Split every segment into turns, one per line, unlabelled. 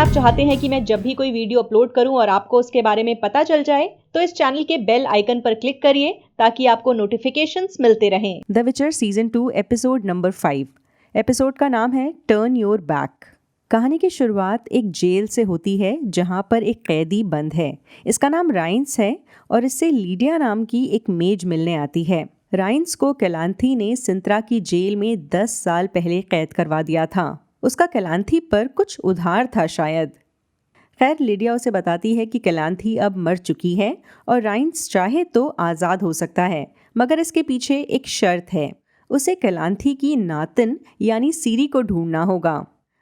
आप चाहते हैं कि मैं जब भी कोई वीडियो अपलोड करूं और आपको उसके बारे में पता चल जाए, तो इस चैनल के बेल आइकन पर क्लिक करिए ताकि आपको नोटिफिकेशंस मिलते रहें।
द विचर सीजन 2 एपिसोड नंबर 5। एपिसोड का नाम है टर्न योर बैक। कहानी की शुरुआत एक जेल से होती है जहां पर एक कैदी बंद है। इसका नाम राइन्स है और इससे लीडिया नाम की एक मेज मिलने आती है। राइन्स को कैलांथी ने सिंत्रा की जेल में 10 साल पहले कैद करवा दिया था। उसका कैलांथी पर कुछ उधार था शायद। खैर, लीडिया उसे बताती है कि कैलांथी अब मर चुकी है और राइन्स चाहे तो आज़ाद हो सकता है, मगर इसके पीछे एक शर्त है। उसे कैलांथी की नातिन यानी सीरी को ढूंढना होगा।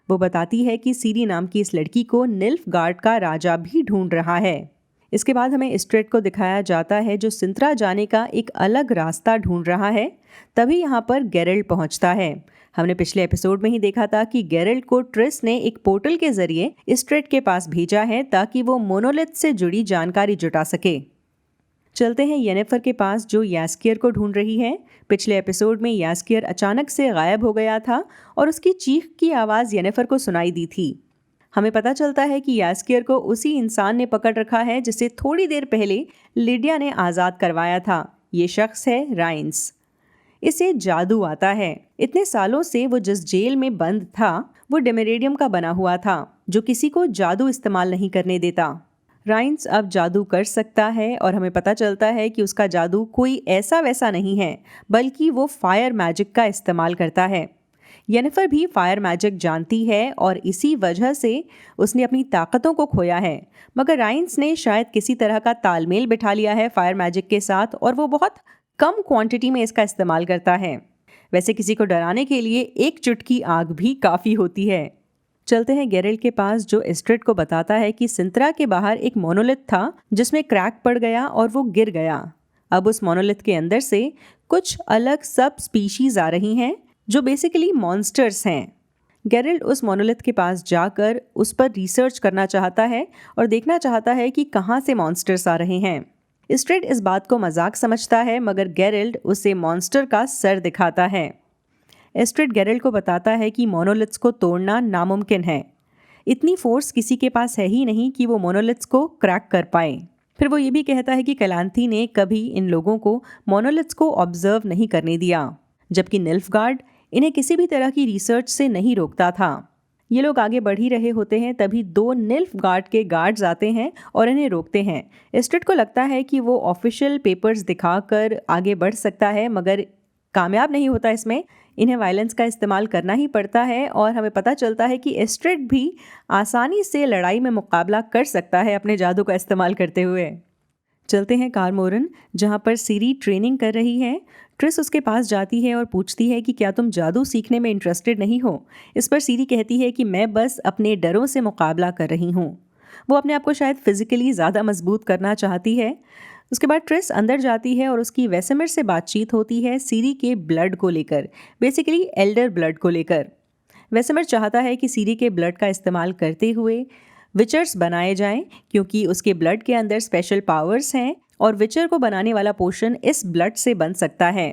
वो बताती है कि सीरी नाम की इस लड़की को निल्फगार्ड का राजा भी ढूंढ रहा है। इसके बाद हमें इस्ट्रेड को दिखाया जाता है जो सिंत्रा जाने का एक अलग रास्ता ढूंढ रहा है। तभी यहाँ पर गेरल्ड पहुँचता है। हमने पिछले एपिसोड में ही देखा था कि गेरल्ड को ट्रिस ने एक पोर्टल के जरिए इस्ट्रेड के पास भेजा है ताकि वो मोनोलिथ से जुड़ी जानकारी जुटा सके। चलते हैं येनेफर के पास जो यास्कियर को ढूंढ रही है। पिछले एपिसोड में यास्कियर अचानक से गायब हो गया था और उसकी चीख की आवाज़ येनेफर को सुनाई दी थी। हमें पता चलता है कि यास्कियर को उसी इंसान ने पकड़ रखा है जिसे थोड़ी देर पहले लीडिया ने आज़ाद करवाया था। ये शख्स है राइन्स। इसे जादू आता है। इतने सालों से वो जिस जेल में बंद था वो डेमेरेडियम का बना हुआ था जो किसी को जादू इस्तेमाल नहीं करने देता। राइन्स अब जादू कर सकता है और हमें पता चलता है कि उसका जादू कोई ऐसा वैसा नहीं है, बल्कि वो फायर मैजिक का इस्तेमाल करता है। येनिफर भी फायर मैजिक जानती है और इसी वजह से उसने अपनी ताकतों को खोया है, मगर राइन्स ने शायद किसी तरह का तालमेल बिठा लिया है फायर मैजिक के साथ और वो बहुत कम क्वांटिटी में इसका इस्तेमाल करता है। वैसे किसी को डराने के लिए एक चुटकी आग भी काफ़ी होती है। चलते हैं गेरल्ड के पास जो इस्ट्रेड को बताता है कि सिंत्रा के बाहर एक मोनोलिथ था जिसमें क्रैक पड़ गया और वो गिर गया। अब उस मोनोलिथ के अंदर से कुछ अलग सब स्पीशीज आ रही हैं जो बेसिकली मॉन्स्टर्स हैं। गेरल्ड उस मोनोलिथ के पास जाकर उस पर रिसर्च करना चाहता है और देखना चाहता है कि कहाँ से मॉन्स्टर्स आ रहे हैं। इस्ट्रेड इस बात को मजाक समझता है मगर गेरल्ड उसे मॉन्स्टर का सर दिखाता है। इस्ट्रेड गेरल्ड को बताता है कि मोनोलिथ्स को तोड़ना नामुमकिन है। इतनी फोर्स किसी के पास है ही नहीं कि वो मोनोलिथ्स को क्रैक कर पाए। फिर वो ये भी कहता है कि कैलांथी ने कभी इन लोगों को मोनोलिथ्स को ऑब्जर्व नहीं करने दिया, जबकि निल्फगार्ड इन्हें किसी भी तरह की रिसर्च से नहीं रोकता था। ये लोग आगे बढ़ ही रहे होते हैं तभी 2 निल्फगार्ड के गार्ड्स आते हैं और इन्हें रोकते हैं। इस्ट्रेड को लगता है कि वो ऑफिशियल पेपर्स दिखाकर आगे बढ़ सकता है, मगर कामयाब नहीं होता इसमें। इन्हें वायलेंस का इस्तेमाल करना ही पड़ता है और हमें पता चलता है कि इस्ट्रेड भी आसानी से लड़ाई में मुकाबला कर सकता है अपने जादू का इस्तेमाल करते हुए। चलते हैं कारमोरन जहाँ पर सीरी ट्रेनिंग कर रही है। ट्रिस उसके पास जाती है और पूछती है कि क्या तुम जादू सीखने में इंटरेस्टेड नहीं हो। इस पर सीरी कहती है कि मैं बस अपने डरों से मुकाबला कर रही हूँ। वो अपने आप को शायद फिजिकली ज़्यादा मजबूत करना चाहती है। उसके बाद ट्रिस अंदर जाती है और उसकी वेसेमिर से बातचीत होती है सीरी के ब्लड को लेकर, बेसिकली एल्डर ब्लड को लेकर। वेसेमिर चाहता है कि सीरी के ब्लड का इस्तेमाल करते हुए विचर्स बनाए जाएं क्योंकि उसके ब्लड के अंदर स्पेशल पावर्स हैं और विचर को बनाने वाला पोशन इस ब्लड से बन सकता है।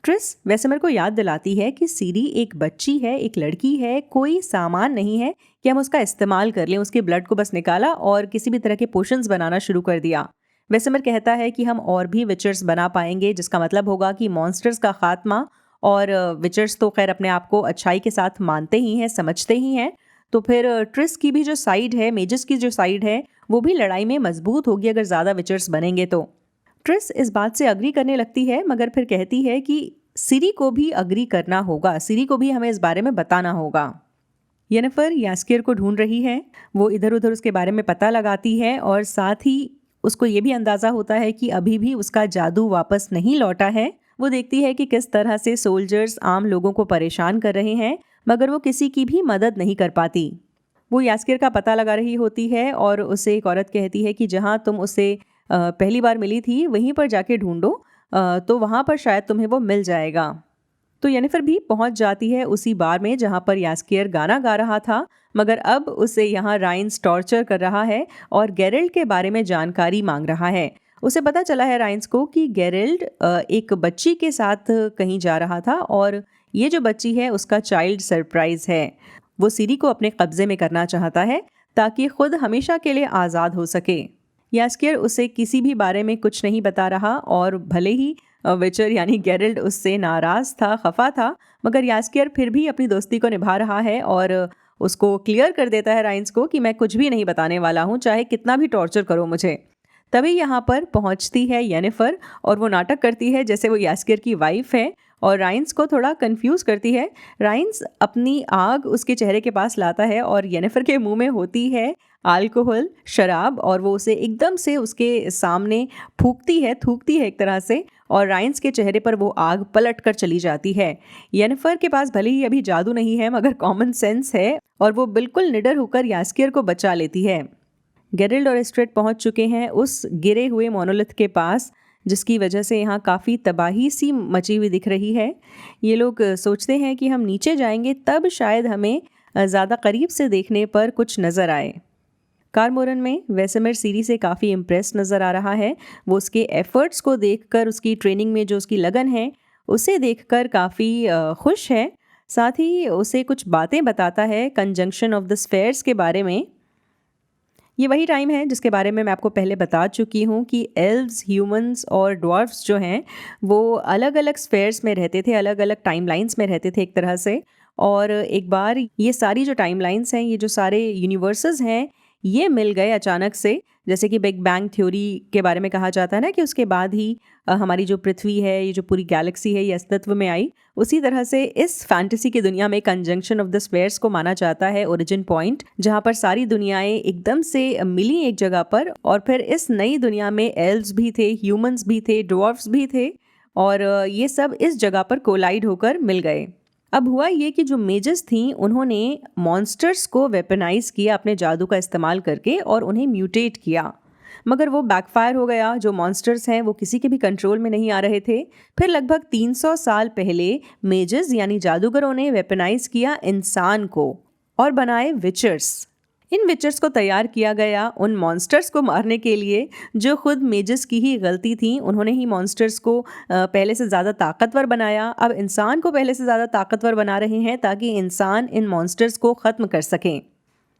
ट्रिस वेसेमिर को याद दिलाती है कि सीरी एक बच्ची है, एक लड़की है, कोई सामान नहीं है कि हम उसका इस्तेमाल कर लें। उसके ब्लड को बस निकाला और किसी भी तरह के पोशंस बनाना शुरू कर दिया। वेसेमिर कहता है कि हम और भी विचर्स बना पाएंगे, जिसका मतलब होगा कि मॉन्स्टर्स का खात्मा। और विचर्स तो खैर अपने आप को अच्छाई के साथ मानते ही हैं, समझते ही हैं, तो फिर ट्रिस की भी जो साइड है, मेजस की जो साइड है, वो भी लड़ाई में मजबूत होगी अगर ज़्यादा विचर्स बनेंगे तो। ट्रिस इस बात से अग्री करने लगती है मगर फिर कहती है कि सीरी को भी अग्री करना होगा, सीरी को भी हमें इस बारे में बताना होगा। येनिफर यास्कियर को ढूंढ रही है। वो इधर उधर उसके बारे में पता लगाती है और साथ ही उसको ये भी अंदाज़ा होता है कि अभी भी उसका जादू वापस नहीं लौटा है। वो देखती है कि किस तरह से सोल्जर्स आम लोगों को परेशान कर रहे हैं, मगर वो किसी की भी मदद नहीं कर पाती। वो यास्कियर का पता लगा रही होती है और उसे एक औरत कहती है कि जहाँ तुम उसे पहली बार मिली थी वहीं पर जाके ढूंढो, तो वहाँ पर शायद तुम्हें वो मिल जाएगा। तो येनिफर भी पहुँच जाती है उसी बार में जहाँ पर यास्कियर गाना गा रहा था, मगर अब उसे यहाँ राइन्स टॉर्चर कर रहा है और गेरल्ड के बारे में जानकारी मांग रहा है। उसे पता चला है राइन्स को कि गेरल्ड एक बच्ची के साथ कहीं जा रहा था और ये जो बच्ची है उसका चाइल्ड सरप्राइज है। वो सीरी को अपने कब्जे में करना चाहता है ताकि खुद हमेशा के लिए आज़ाद हो सके। यास्किर उसे किसी भी बारे में कुछ नहीं बता रहा और भले ही विचर यानी गेरल्ट उससे नाराज़ था, खफा था, मगर यास्किर फिर भी अपनी दोस्ती को निभा रहा है और उसको क्लियर कर देता है राइन्स को कि मैं कुछ भी नहीं बताने वाला हूँ, चाहे कितना भी टॉर्चर करो मुझे। तभी यहाँ पर पहुँचती है येनिफर और वो नाटक करती है जैसे वो यास्किर की वाइफ है और राइन्स को थोड़ा कंफ्यूज करती है। राइन्स अपनी आग उसके चेहरे के पास लाता है और येनिफर के मुंह में होती है अल्कोहल, शराब, और वो उसे एकदम से उसके सामने थूकती है एक तरह से, और राइन्स के चेहरे पर वो आग पलट कर चली जाती है। येनिफर के पास भले ही अभी जादू नहीं है मगर कॉमन सेंस है और वो बिल्कुल निडर होकर यास्किर को बचा लेती है। गेरल्ट और एस्ट्रेड पहुंच चुके हैं उस गिरे हुए मोनोलिथ के पास, जिसकी वजह से यहाँ काफ़ी तबाही सी मची हुई दिख रही है। ये लोग सोचते हैं कि हम नीचे जाएंगे तब शायद हमें ज़्यादा करीब से देखने पर कुछ नज़र आए। कारमोरन में वेसेमिर सीरी से काफ़ी इम्प्रेस नज़र आ रहा है। वो उसके एफ़र्ट्स को देखकर, उसकी ट्रेनिंग में जो उसकी लगन है उसे देखकर काफ़ी खुश है। साथ ही उसे कुछ बातें बताता है कंजंक्शन ऑफ द स्फेयर्स के बारे में। ये वही टाइम है जिसके बारे में मैं आपको पहले बता चुकी हूँ कि एल्व्स, ह्यूमंस और ड्वार्फ्स जो हैं वो अलग अलग स्फेयर्स में रहते थे, अलग अलग टाइमलाइंस में रहते थे एक तरह से। और एक बार ये सारी जो टाइमलाइंस हैं, ये जो सारे यूनिवर्सेस हैं, ये मिल गए अचानक से। जैसे कि बिग बैंग थ्योरी के बारे में कहा जाता है ना कि उसके बाद ही हमारी जो पृथ्वी है, ये जो पूरी गैलेक्सी है, ये अस्तित्व में आई। उसी तरह से इस फैंटेसी की दुनिया में कंजंक्शन ऑफ द स्फेयर्स को माना जाता है ओरिजिन पॉइंट, जहाँ पर सारी दुनियाएं एकदम से मिली एक जगह पर। और फिर इस नई दुनिया में एल्व्स भी थे, ह्यूमंस भी थे, ड्वार्फ्स भी थे, और ये सब इस जगह पर कोलाइड होकर मिल गए। अब हुआ ये कि जो मेजस थीं उन्होंने मॉन्स्टर्स को वेपनाइज किया अपने जादू का इस्तेमाल करके और उन्हें म्यूटेट किया, मगर वो बैकफायर हो गया। जो मॉन्स्टर्स हैं वो किसी के भी कंट्रोल में नहीं आ रहे थे। फिर लगभग 300 साल पहले मेजस यानी जादूगरों ने वेपनाइज किया इंसान को और बनाए विचर्स। इन विचर्स को तैयार किया गया उन मॉन्स्टर्स को मारने के लिए जो खुद मेजस की ही गलती थी। उन्होंने ही मॉन्स्टर्स को पहले से ज़्यादा ताकतवर बनाया। अब इंसान को पहले से ज़्यादा ताकतवर बना रहे हैं ताकि इंसान इन मॉन्स्टर्स को ख़त्म कर सकें।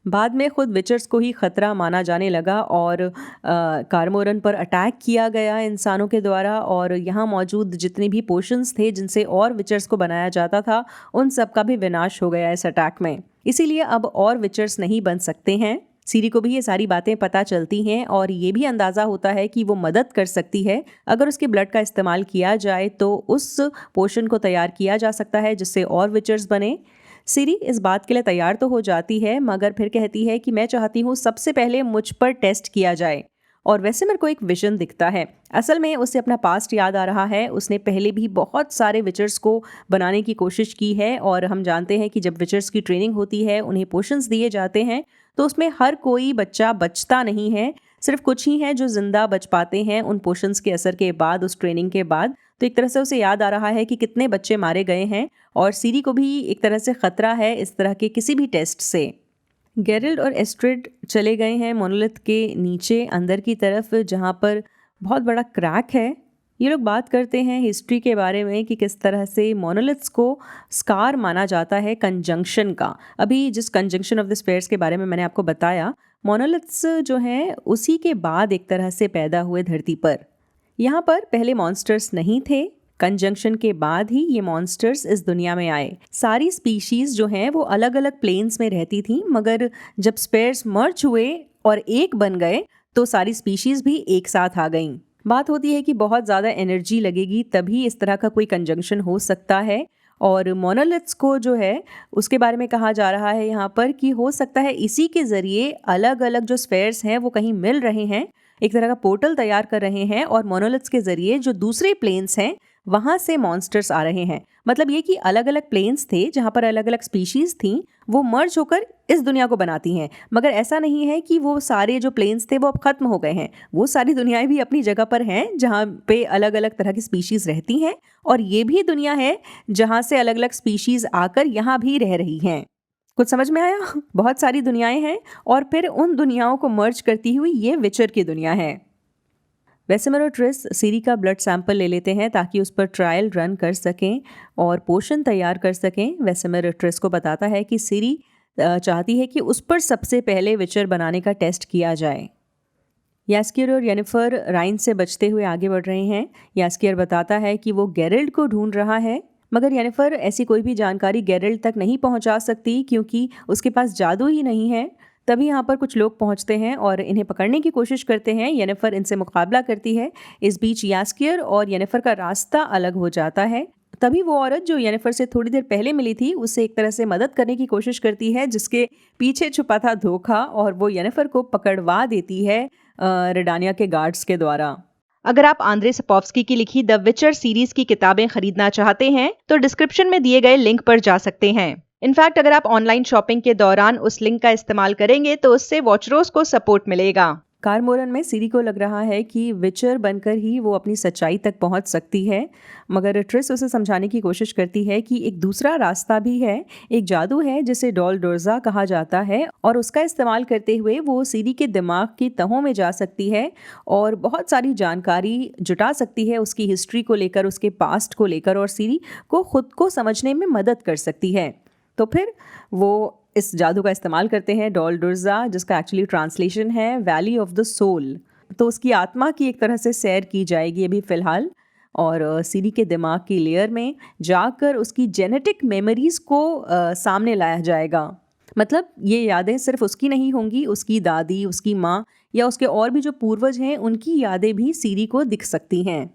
बाद में खुद विचर्स को ही ख़तरा माना जाने लगा और कारमोरन पर अटैक किया गया इंसानों के द्वारा, और यहाँ मौजूद जितने भी पोशंस थे जिनसे और विचर्स को बनाया जाता था उन सब का भी विनाश हो गया इस अटैक में। इसीलिए अब और विचर्स नहीं बन सकते हैं। सीरी को भी ये सारी बातें पता चलती हैं और ये भी अंदाज़ा होता है कि वो मदद कर सकती है। अगर उसके ब्लड का इस्तेमाल किया जाए तो उस पोशन को तैयार किया जा सकता है जिससे और विचर्स बने। सीरी इस बात के लिए तैयार तो हो जाती है, मगर फिर कहती है कि मैं चाहती हूँ सबसे पहले मुझ पर टेस्ट किया जाए। और वैसे मेरे को एक विजन दिखता है। असल में उसे अपना पास्ट याद आ रहा है। उसने पहले भी बहुत सारे विचर्स को बनाने की कोशिश की है, और हम जानते हैं कि जब विचर्स की ट्रेनिंग होती है, उन्हें पोशंस दिए जाते हैं, तो उसमें हर कोई बच्चा बचता नहीं है। सिर्फ कुछ ही हैं जो जिंदा बच पाते हैं उन पोशंस के असर के बाद, उस ट्रेनिंग के बाद। तो एक तरह से उसे याद आ रहा है कि कितने बच्चे मारे गए हैं, और सीरी को भी एक तरह से ख़तरा है इस तरह के किसी भी टेस्ट से। गेरल्ट और एस्ट्रिड चले गए हैं मोनोलिथ के नीचे अंदर की तरफ, जहाँ पर बहुत बड़ा क्रैक है। ये लोग बात करते हैं हिस्ट्री के बारे में कि किस तरह से मोनोलिथ्स को स्कार माना जाता है कंजंक्शन का। अभी जिस कंजंक्शन ऑफ द स्फेयर्स के बारे में मैंने आपको बताया, मोनोलिथ्स जो हैं उसी के बाद एक तरह से पैदा हुए धरती पर। यहाँ पर पहले मॉन्स्टर्स नहीं थे, कंजंक्शन के बाद ही ये मॉन्स्टर्स इस दुनिया में आए। सारी स्पीशीज जो हैं वो अलग अलग प्लेन्स में रहती थी, मगर जब स्पेयर्स मर्ज हुए और एक बन गए तो सारी स्पीशीज भी एक साथ आ गईं। बात होती है कि बहुत ज़्यादा एनर्जी लगेगी तभी इस तरह का कोई कंजंक्शन हो सकता है, और मोनोलिथ्स को जो है उसके बारे में कहा जा रहा है यहाँ पर कि हो सकता है इसी के ज़रिए अलग अलग जो स्फेयर्स हैं वो कहीं मिल रहे हैं, एक तरह का पोर्टल तैयार कर रहे हैं, और मोनोलिथ्स के ज़रिए जो दूसरे प्लेन्स हैं वहाँ से मॉन्स्टर्स आ रहे हैं। मतलब ये कि अलग अलग प्लेन्स थे जहाँ पर अलग अलग स्पीशीज़ थीं, वो मर्ज होकर इस दुनिया को बनाती हैं। मगर ऐसा नहीं है कि वो सारे जो प्लेन्स थे वो अब ख़त्म हो गए हैं। वो सारी दुनियाएं भी अपनी जगह पर हैं जहाँ पे अलग अलग तरह की स्पीशीज़ रहती हैं, और ये भी दुनिया है जहाँ से अलग अलग स्पीशीज़ आकर यहाँ भी रह रही हैं। कुछ समझ में आया? बहुत सारी दुनियाएं हैं और फिर उन दुनियाओं को मर्ज करती हुई ये विचर की दुनिया है। वेसेमिर और ट्रिस सीरी का ब्लड सैंपल ले लेते हैं ताकि उस पर ट्रायल रन कर सकें और पोशन तैयार कर सकें। वेसेमिर ट्रिस को बताता है कि सीरी चाहती है कि उस पर सबसे पहले विचर बनाने का टेस्ट किया जाए। यास्कियर और येनिफर राइन से बचते हुए आगे बढ़ रहे हैं। यास्कियर बताता है कि वो गेरल्ड को ढूंढ रहा है, मगर येनिफर ऐसी कोई भी जानकारी गेरल्ड तक नहीं पहुंचा सकती क्योंकि उसके पास जादू ही नहीं है। तभी यहाँ पर कुछ लोग पहुंचते हैं और इन्हें पकड़ने की कोशिश करते हैं। येनिफर इनसे मुकाबला करती है। इस बीच यास्कियर और येनिफर का रास्ता अलग हो जाता है। तभी वो औरत जो येनिफर से थोड़ी देर पहले मिली थी उससे एक तरह से मदद करने की कोशिश करती है, जिसके पीछे छुपा था धोखा, और वो येनिफर को पकड़वा देती है रेडानिया के गार्ड्स के द्वारा।
अगर आप आंद्रे सपोव्स्की की लिखी द विचर सीरीज की किताबें खरीदना चाहते हैं तो डिस्क्रिप्शन में दिए गए लिंक पर जा सकते हैं। इनफैक्ट अगर आप ऑनलाइन शॉपिंग के दौरान उस लिंक का इस्तेमाल करेंगे तो उससे वॉचरोस को सपोर्ट मिलेगा।
कारमोरन में सीरी को लग रहा है कि विचर बनकर ही वो अपनी सच्चाई तक पहुंच सकती है, मगर ट्रिस उसे समझाने की कोशिश करती है कि एक दूसरा रास्ता भी है। एक जादू है जिसे डॉल डोर्जा कहा जाता है, और उसका इस्तेमाल करते हुए वो सीरी के दिमाग की तहों में जा सकती है और बहुत सारी जानकारी जुटा सकती है उसकी हिस्ट्री को लेकर, उसके पास्ट को लेकर, और सीरी को खुद को समझने में मदद कर सकती है। तो फिर वो इस जादू का इस्तेमाल करते हैं डॉल डोर्जा, जिसका एक्चुअली ट्रांसलेशन है वैली ऑफ द सोल। तो उसकी आत्मा की एक तरह से सैर की जाएगी अभी फ़िलहाल, और सीरी के दिमाग की लेयर में जाकर उसकी जेनेटिक मेमोरीज़ को सामने लाया जाएगा। मतलब ये यादें सिर्फ उसकी नहीं होंगी, उसकी दादी, उसकी माँ या उसके और भी जो पूर्वज हैं उनकी यादें भी सीरी को दिख सकती हैं।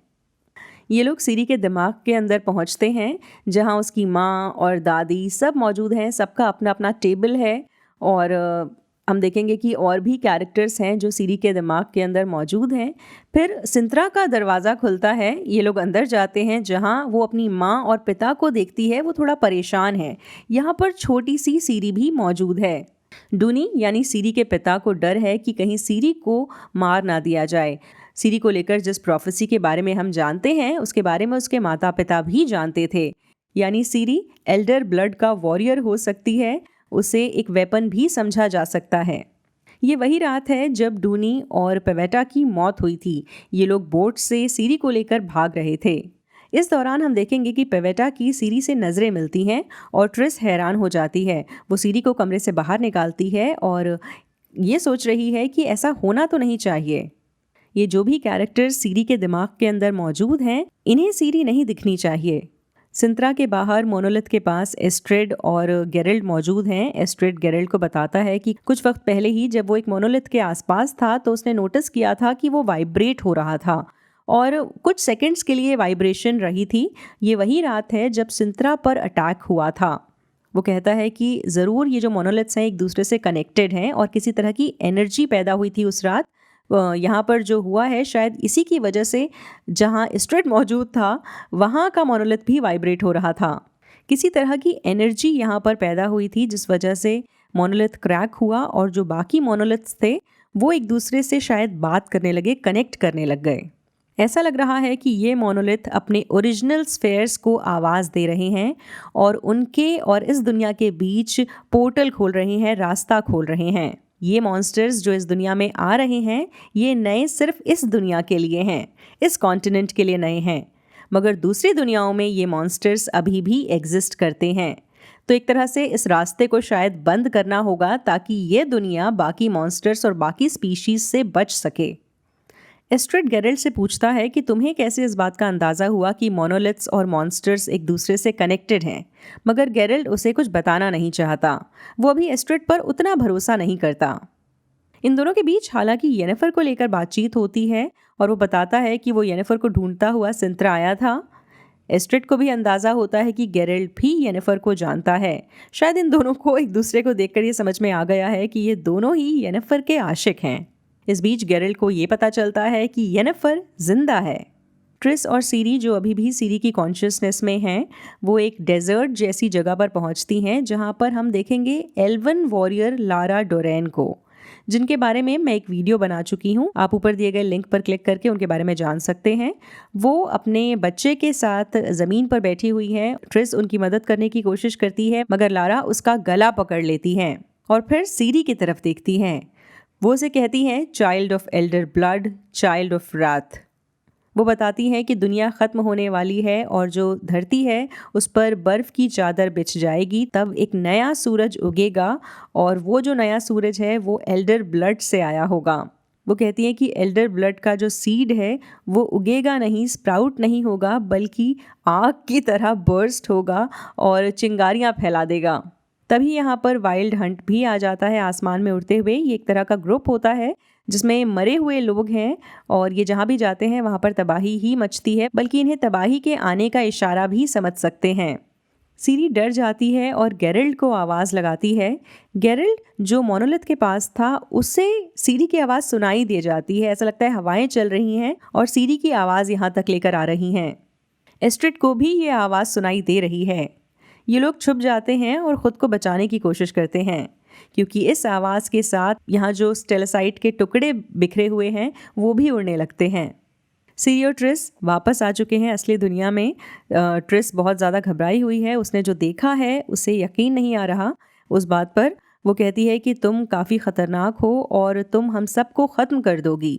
ये लोग सीरी के दिमाग के अंदर पहुंचते हैं जहां उसकी माँ और दादी सब मौजूद हैं। सबका अपना अपना टेबल है, और हम देखेंगे कि और भी कैरेक्टर्स हैं जो सीरी के दिमाग के अंदर मौजूद हैं। फिर सिंत्रा का दरवाज़ा खुलता है। ये लोग अंदर जाते हैं जहां वो अपनी माँ और पिता को देखती है। वो थोड़ा परेशान है। यहाँ पर छोटी सी सीरी भी मौजूद है। डूनी यानी सीरी के पिता को डर है कि कहीं सीरी को मार ना दिया जाए। सीरी को लेकर जिस प्रोफेसी के बारे में हम जानते हैं उसके बारे में उसके माता पिता भी जानते थे, यानी सीरी एल्डर ब्लड का वॉरियर हो सकती है। उसे एक वेपन भी समझा जा सकता है। ये वही रात है जब डूनी और पेवेटा की मौत हुई थी। ये लोग बोट से सीरी को लेकर भाग रहे थे। इस दौरान हम देखेंगे कि पेवेटा की सीरी से नज़रें मिलती हैं और ट्रिस हैरान हो जाती है। वो सीरी को कमरे से बाहर निकालती है और ये सोच रही है कि ऐसा होना तो नहीं चाहिए। ये जो भी कैरेक्टर्स सीरी के दिमाग के अंदर मौजूद हैं, इन्हें सीरी नहीं दिखनी चाहिए। सिंत्रा के बाहर मोनोलिथ के पास एस्ट्रेड और गेरल्ड मौजूद हैं। एस्ट्रेड गेरल्ड को बताता है कि कुछ वक्त पहले ही जब वो एक मोनोलिथ के आसपास था तो उसने नोटिस किया था कि वो वाइब्रेट हो रहा था और कुछ सेकंड्स के लिए वाइब्रेशन रही थी। ये वही रात है जब सिंत्रा पर अटैक हुआ था। वो कहता है कि ज़रूर ये जो मोनोलिथ्स हैं एक दूसरे से कनेक्टेड हैं और किसी तरह की एनर्जी पैदा हुई थी उस रात। यहाँ पर जो हुआ है शायद इसी की वजह से जहाँ एस्ट्रेड मौजूद था वहाँ का मोनोलिथ भी वाइब्रेट हो रहा था। किसी तरह की एनर्जी यहाँ पर पैदा हुई थी जिस वजह से मोनोलिथ क्रैक हुआ और जो बाकी मोनोलिथ्स थे वो एक दूसरे से शायद बात करने लगे, कनेक्ट करने लग गए। ऐसा लग रहा है कि ये मोनोलिथ अपने ओरिजिनल स्फेयर्स को आवाज़ दे रहे हैं और उनके और इस दुनिया के बीच पोर्टल खोल रहे हैं, रास्ता खोल रहे हैं। ये मॉन्स्टर्स जो इस दुनिया में आ रहे हैं ये नए सिर्फ इस दुनिया के लिए हैं, इस कॉन्टिनेंट के लिए नए हैं, मगर दूसरी दुनियाओं में ये मॉन्स्टर्स अभी भी एग्जिस्ट करते हैं। तो एक तरह से इस रास्ते को शायद बंद करना होगा ताकि ये दुनिया बाकी मॉन्स्टर्स और बाकी स्पीशीज से बच सके। एस्ट्रेड गेरल्ड से पूछता है कि तुम्हें कैसे इस बात का अंदाज़ा हुआ कि मोनोलिथ्स और मॉन्स्टर्स एक दूसरे से कनेक्टेड हैं, मगर गेरल्ड उसे कुछ बताना नहीं चाहता। वो अभी एस्ट्रेड पर उतना भरोसा नहीं करता। इन दोनों के बीच हालांकि येनिफर को लेकर बातचीत होती है और वो बताता है कि वो येनिफर को ढूंढता हुआ सिंत्रा आया था। एस्ट्रेड को भी अंदाज़ा होता है कि गेरल्ड भी येनिफर को जानता है। शायद इन दोनों को एक दूसरे को देखकर ये समझ में आ गया है कि ये दोनों ही येनिफर के आशिक हैं। इस बीच गेरल्ड को ये पता चलता है कि येनिफर जिंदा है। ट्रिस और सीरी जो अभी भी सीरी की कॉन्शियसनेस में हैं, वो एक डेजर्ट जैसी जगह पर पहुंचती हैं जहां पर हम देखेंगे एल्वन वॉरियर लारा डोरेन को, जिनके बारे में मैं एक वीडियो बना चुकी हूं। आप ऊपर दिए गए लिंक पर क्लिक करके उनके बारे में जान सकते हैं। वो अपने बच्चे के साथ ज़मीन पर बैठी हुई हैं। ट्रिस उनकी मदद करने की कोशिश करती है मगर लारा उसका गला पकड़ लेती हैं और फिर सीरी की तरफ देखती हैं। वो उसे कहती हैं child of Elder blood, child of राथ। वो बताती हैं कि दुनिया ख़त्म होने वाली है और जो धरती है उस पर बर्फ़ की चादर बिछ जाएगी, तब एक नया सूरज उगेगा और वो जो नया सूरज है वो एल्डर ब्लड से आया होगा। वो कहती हैं कि एल्डर ब्लड का जो सीड है वो उगेगा नहीं, स्प्राउट नहीं होगा, बल्कि आग की तरह बर्स्ट होगा और चिंगारियाँ फैला देगा। तभी यहाँ पर वाइल्ड हंट भी आ जाता है आसमान में उड़ते हुए। ये एक तरह का ग्रुप होता है जिसमें मरे हुए लोग हैं और ये जहाँ भी जाते हैं वहाँ पर तबाही ही मचती है, बल्कि इन्हें तबाही के आने का इशारा भी समझ सकते हैं। सीरी डर जाती है और गेरल्ड को आवाज़ लगाती है। गेरल्ड जो मोनोलिथ के पास था उससे सीरी की आवाज़ सुनाई दे जाती है। ऐसा लगता है हवाएं चल रही हैं और सीरी की आवाज़ यहाँ तक लेकर आ रही हैं। एस्ट्रिड को भी ये आवाज़ सुनाई दे रही है। ये लोग छुप जाते हैं और ख़ुद को बचाने की कोशिश करते हैं, क्योंकि इस आवाज़ के साथ यहाँ जो स्टेलासाइट के टुकड़े बिखरे हुए हैं वो भी उड़ने लगते हैं। सीरी और ट्रिस वापस आ चुके हैं असली दुनिया में। ट्रिस बहुत ज़्यादा घबराई हुई है। उसने जो देखा है उसे यकीन नहीं आ रहा उस बात पर। वो कहती है कि तुम काफ़ी ख़तरनाक हो और तुम हम सबको ख़त्म कर दोगी।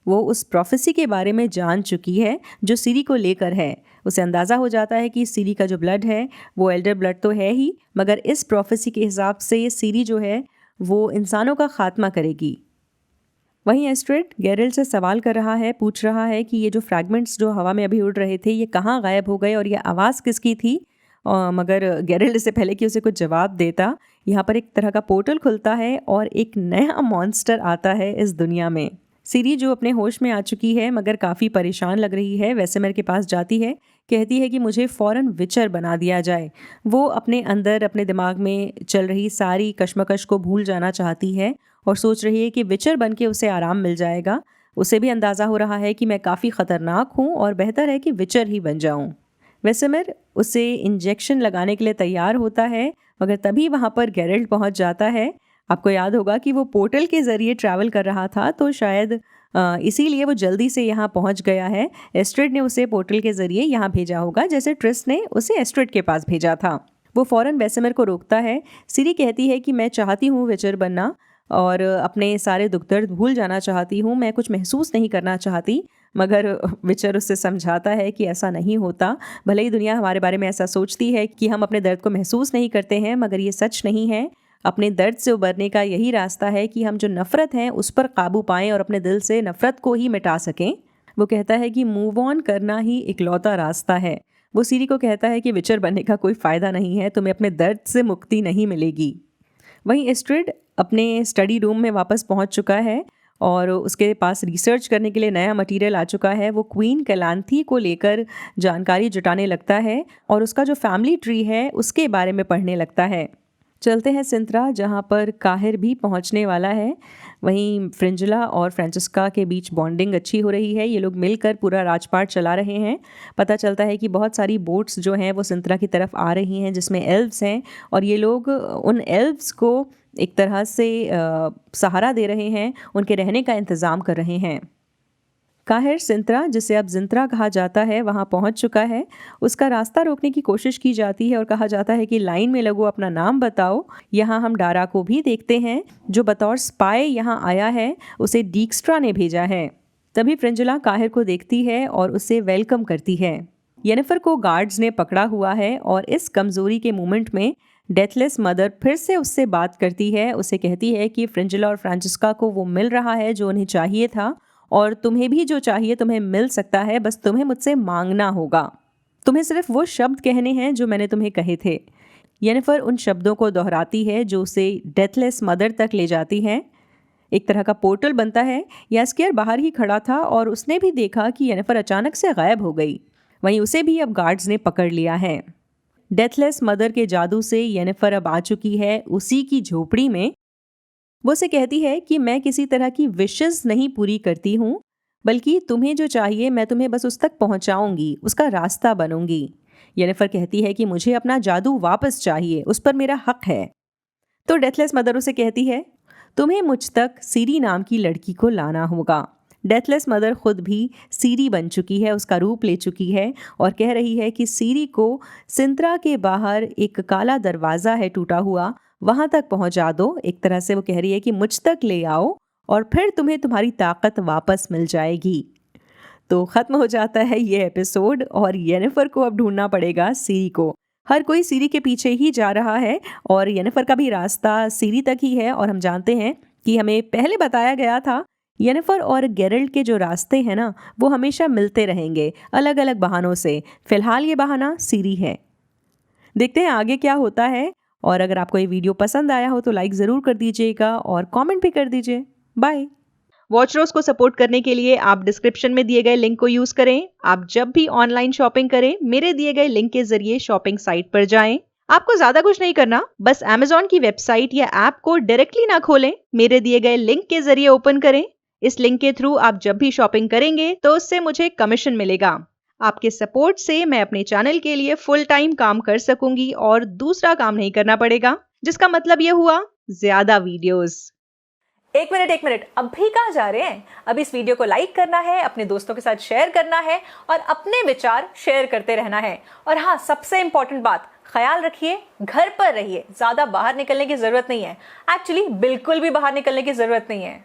वो उस प्रोफेसी के बारे में जान चुकी है जो सीरी को लेकर है। उसे अंदाज़ा हो जाता है कि सीरी का जो ब्लड है वो एल्डर ब्लड तो है ही, मगर इस प्रोफेसी के हिसाब से सीरी जो है वो इंसानों का खात्मा करेगी। वहीं एस्ट्रिड गेरल्ड से सवाल कर रहा है, पूछ रहा है कि ये जो फ्रैगमेंट्स जो हवा में अभी उड़ रहे थे ये कहाँ गायब हो गए और ये आवाज़ किसकी थी। मगर गेरल्ड इससे पहले कि उसे कुछ जवाब देता, यहाँ पर एक तरह का पोर्टल खुलता है और एक नया मॉन्स्टर आता है इस दुनिया में। सीरी जो अपने होश में आ चुकी है मगर काफ़ी परेशान लग रही है, वेसेमर के पास जाती है। कहती है कि मुझे फ़ौरन विचर बना दिया जाए। वो अपने अंदर अपने दिमाग में चल रही सारी कश्मकश को भूल जाना चाहती है और सोच रही है कि विचर बन के उसे आराम मिल जाएगा। उसे भी अंदाज़ा हो रहा है कि मैं काफ़ी ख़तरनाक हूँ और बेहतर है कि विचर ही बन जाऊँ। वेसेमर उसे इंजेक्शन लगाने के लिए तैयार होता है, मगर तभी वहाँ पर गेरल्ड पहुँच जाता है। आपको याद होगा कि वो पोर्टल के ज़रिए ट्रैवल कर रहा था, तो शायद इसीलिए वो जल्दी से यहाँ पहुँच गया है। एस्ट्रिड ने उसे पोर्टल के ज़रिए यहाँ भेजा होगा, जैसे ट्रिस ने उसे एस्ट्रिड के पास भेजा था। वो फ़ौरन वेसेमर को रोकता है। सीरी कहती है कि मैं चाहती हूँ विचर बनना और अपने सारे दुख दर्द भूल जाना चाहती हूँ, मैं कुछ महसूस नहीं करना चाहती। मगर विचर उससे समझाता है कि ऐसा नहीं होता। भले ही दुनिया हमारे बारे में ऐसा सोचती है कि हम अपने दर्द को महसूस नहीं करते हैं, मगर ये सच नहीं है। अपने दर्द से उबरने का यही रास्ता है कि हम जो नफ़रत है उस पर काबू पाएं और अपने दिल से नफ़रत को ही मिटा सकें। वो कहता है कि मूव ऑन करना ही इकलौता रास्ता है। वो सीरी को कहता है कि विचर बनने का कोई फ़ायदा नहीं है, तुम्हें अपने दर्द से मुक्ति नहीं मिलेगी। वहीं एस्ट्रिड अपने स्टडी रूम में वापस पहुंच चुका है और उसके पास रिसर्च करने के लिए नया मटेरियल आ चुका है। वो क्वीन कैलांथी को लेकर जानकारी जुटाने लगता है और उसका जो फैमिली ट्री है उसके बारे में पढ़ने लगता है। चलते हैं सिंत्रा, जहाँ पर काहिर भी पहुँचने वाला है। वहीं फ्रिंजुला और फ्रांसिस्का के बीच बॉन्डिंग अच्छी हो रही है। ये लोग मिलकर पूरा राजपाट चला रहे हैं। पता चलता है कि बहुत सारी बोट्स जो हैं वो सिंत्रा की तरफ आ रही हैं जिसमें एल्व्स हैं और ये लोग उन एल्व्स को एक तरह से सहारा दे रहे हैं, उनके रहने का इंतज़ाम कर रहे हैं। काहिर सिंत्रा, जिसे अब जिंत्रा कहा जाता है, वहाँ पहुँच चुका है। उसका रास्ता रोकने की कोशिश की जाती है और कहा जाता है कि लाइन में लगो, अपना नाम बताओ। यहाँ हम डारा को भी देखते हैं जो बतौर स्पाई यहाँ आया है, उसे डीक्स्ट्रा ने भेजा है। तभी फ्रिंजुला काहिर को देखती है और उसे वेलकम करती है। येनिफर को गार्ड्स ने पकड़ा हुआ है और इस कमज़ोरी के मोमेंट में डेथलेस मदर फिर से उससे बात करती है। उसे कहती है कि फ्रिंजुला और फ्रांसिस्का को वो मिल रहा है जो उन्हें चाहिए था और तुम्हें भी जो चाहिए तुम्हें मिल सकता है, बस तुम्हें मुझसे मांगना होगा। तुम्हें सिर्फ वो शब्द कहने हैं जो मैंने तुम्हें कहे थे। येनिफर उन शब्दों को दोहराती है जो उसे डेथलेस मदर तक ले जाती हैं। एक तरह का पोर्टल बनता है। यास्कियर बाहर ही खड़ा था और उसने भी देखा कि येनिफर अचानक से गायब हो गई। वहीं उसे भी अब गार्ड्स ने पकड़ लिया है। डेथलेस मदर के जादू से येनिफर अब आ चुकी है उसी की झोपड़ी में। वो उसे कहती है कि मैं किसी तरह की विशेस नहीं पूरी करती हूँ, बल्कि तुम्हें जो चाहिए मैं तुम्हें बस उस तक पहुँचाऊँगी, उसका रास्ता बनूंगी। येनिफर कहती है कि मुझे अपना जादू वापस चाहिए, उस पर मेरा हक है। तो डेथलेस मदर उसे कहती है तुम्हें मुझ तक सीरी नाम की लड़की को लाना होगा। डेथलेस मदर खुद भी सीरी बन चुकी है, उसका रूप ले चुकी है और कह रही है कि सीरी को सिंत्रा के बाहर एक काला दरवाज़ा है टूटा हुआ, वहाँ तक पहुँचा दो। एक तरह से वो कह रही है कि मुझ तक ले आओ और फिर तुम्हें तुम्हारी ताकत वापस मिल जाएगी। तो ख़त्म हो जाता है ये एपिसोड और येनिफर को अब ढूंढना पड़ेगा सीरी को। हर कोई सीरी के पीछे ही जा रहा है और येनिफर का भी रास्ता सीरी तक ही है। और हम जानते हैं कि हमें पहले बताया गया था येनिफर और गेरल्ट के जो रास्ते हैं ना, वो हमेशा मिलते रहेंगे अलग अलग बहानों से। फिलहाल ये बहाना सीरी है। देखते हैं आगे क्या होता है। और अगर आपको ये वीडियो पसंद आया हो तो लाइक ज़रूर कर दीजिएगा और कमेंट भी कर दीजिए। बाय।
वॉच रोज को सपोर्ट करने के लिए आप डिस्क्रिप्शन में दिए गए लिंक को यूज करें। आप जब भी ऑनलाइन शॉपिंग करें, मेरे दिए गए लिंक के जरिए शॉपिंग साइट पर जाएं। आपको ज्यादा कुछ नहीं करना, बस Amazon की वेबसाइट या ऐप को डायरेक्टली ना खोलें, मेरे दिए गए लिंक के जरिए ओपन करें। इस लिंक के थ्रू आप जब भी शॉपिंग करेंगे तो उससे मुझे कमीशन मिलेगा। आपके सपोर्ट से मैं अपने चैनल के लिए फुल टाइम काम कर सकूंगी और दूसरा काम नहीं करना पड़ेगा, जिसका मतलब ये हुआ ज्यादा वीडियोस।
एक मिनट, अभी कहाँ जा रहे हैं? अब इस वीडियो को लाइक करना है, अपने दोस्तों के साथ शेयर करना है और अपने विचार शेयर करते रहना है। और हाँ, सबसे इंपॉर्टेंट बात, ख्याल रखिए, घर पर रहिए, ज्यादा बाहर निकलने की जरूरत नहीं है। एक्चुअली बिल्कुल भी बाहर निकलने की जरूरत नहीं है।